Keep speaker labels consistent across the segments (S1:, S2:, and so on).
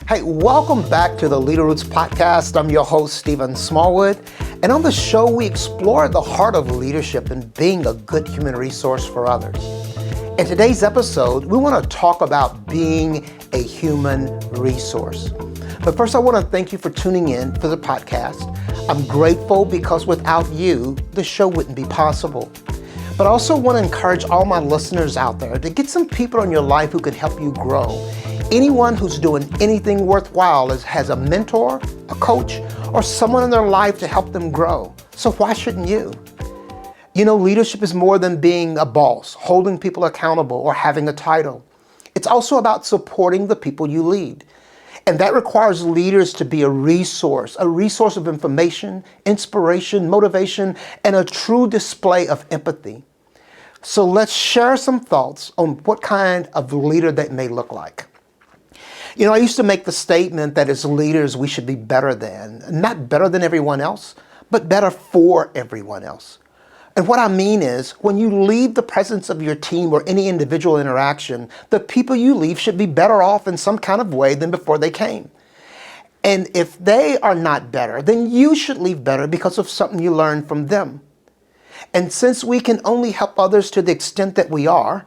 S1: Hey, welcome back to the Leader Roots Podcast. I'm your host, Stephen Smallwood. And on the show, we explore the heart of leadership and being a good human resource for others. In today's episode, we want to talk about being a human resource. But first, I want to thank you for tuning in for the podcast. I'm grateful because without you, the show wouldn't be possible. But I also want to encourage all my listeners out there to get some people in your life who can help you grow. Anyone who's doing anything worthwhile has a mentor, a coach, or someone in their life to help them grow. So why shouldn't you? You know, leadership is more than being a boss, holding people accountable, or having a title. It's also about supporting the people you lead. And that requires leaders to be a resource of information, inspiration, motivation, and a true display of empathy. So let's share some thoughts on what kind of leader that may look like. You know, I used to make the statement that as leaders, we should be better than, not better than everyone else, but better for everyone else. And what I mean is, when you leave the presence of your team or any individual interaction, the people you leave should be better off in some kind of way than before they came. And if they are not better, then you should leave better because of something you learned from them. And since we can only help others to the extent that we are,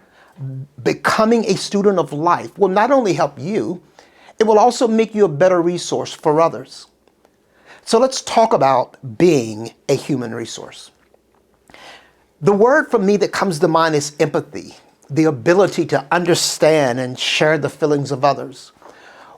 S1: becoming a student of life will not only help you, it will also make you a better resource for others. So let's talk about being a human resource. The word for me that comes to mind is empathy, the ability to understand and share the feelings of others.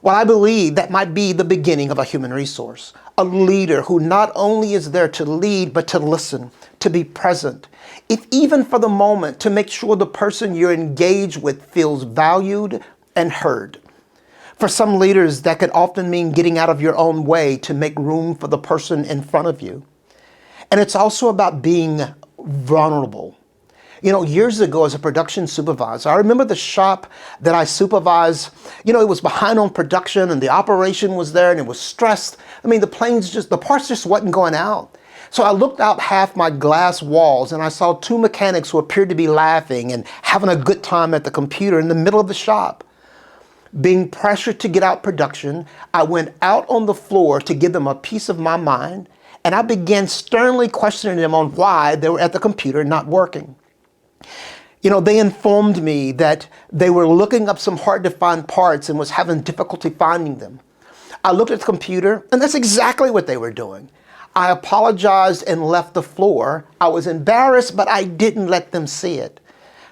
S1: Well, I believe that might be the beginning of a human resource, a leader who not only is there to lead, but to listen, to be present, if even for the moment, to make sure the person you're engaged with feels valued and heard. For some leaders, that could often mean getting out of your own way to make room for the person in front of you. And it's also about being vulnerable. You know, years ago as a production supervisor, I remember the shop that I supervised, it was behind on production and the operation was there and it was stressed. I mean, the parts just wasn't going out. So I looked out half my glass walls and I saw two mechanics who appeared to be laughing and having a good time at the computer in the middle of the shop. Being pressured to get out production, I went out on the floor to give them a piece of my mind, and I began sternly questioning them on why they were at the computer not working. They informed me that they were looking up some hard-to-find parts and was having difficulty finding them. I looked at the computer, and that's exactly what they were doing. I apologized and left the floor. I was embarrassed, but I didn't let them see it.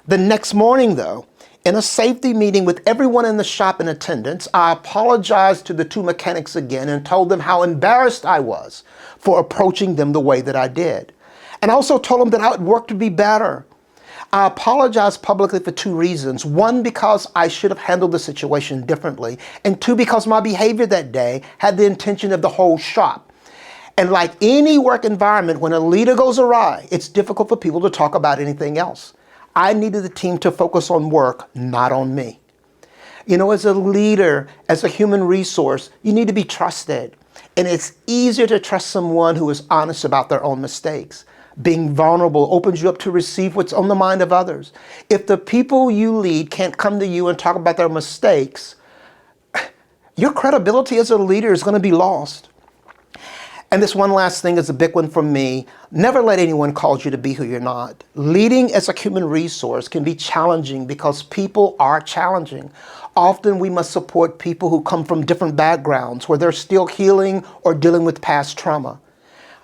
S1: The next morning, though, in a safety meeting with everyone in the shop in attendance, I apologized to the two mechanics again and told them how embarrassed I was for approaching them the way that I did. And I also told them that I would work to be better. I apologized publicly for two reasons. One, because I should have handled the situation differently. And two, because my behavior that day had the intention of the whole shop. And like any work environment, when a leader goes awry, it's difficult for people to talk about anything else. I needed the team to focus on work, not on me. As a leader, as a human resource, you need to be trusted. And it's easier to trust someone who is honest about their own mistakes. Being vulnerable opens you up to receive what's on the mind of others. If the people you lead can't come to you and talk about their mistakes, your credibility as a leader is going to be lost. And this one last thing is a big one for me. Never let anyone cause you to be who you're not. Leading as a human resource can be challenging because people are challenging. Often we must support people who come from different backgrounds where they're still healing or dealing with past trauma.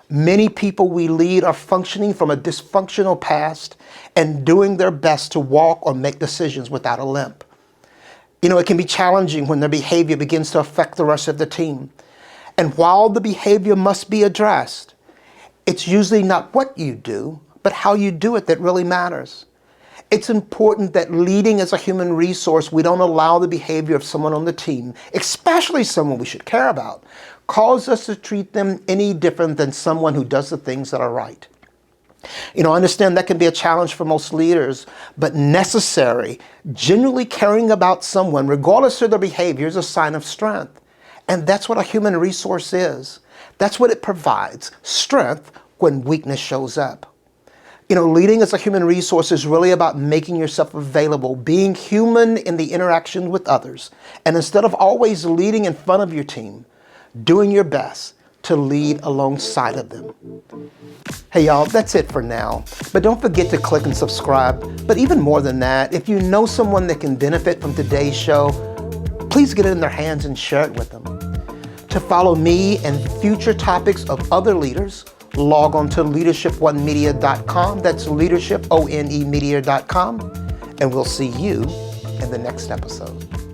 S1: Many people we lead are functioning from a dysfunctional past and doing their best to walk or make decisions without a limp. It can be challenging when their behavior begins to affect the rest of the team. And while the behavior must be addressed, it's usually not what you do, but how you do it that really matters. It's important that leading as a human resource, we don't allow the behavior of someone on the team, especially someone we should care about, cause us to treat them any different than someone who does the things that are right. I understand that can be a challenge for most leaders, but necessary. Genuinely caring about someone, regardless of their behavior, is a sign of strength. And that's what a human resource is. That's what it provides, strength when weakness shows up. Leading as a human resource is really about making yourself available, being human in the interaction with others. And instead of always leading in front of your team, doing your best to lead alongside of them. Hey y'all, that's it for now. But don't forget to click and subscribe. But even more than that, if you know someone that can benefit from today's show, please get it in their hands and share it with them. To follow me and future topics of other leaders, log on to leadershiponemedia.com. That's leadershiponemedia.com. And we'll see you in the next episode.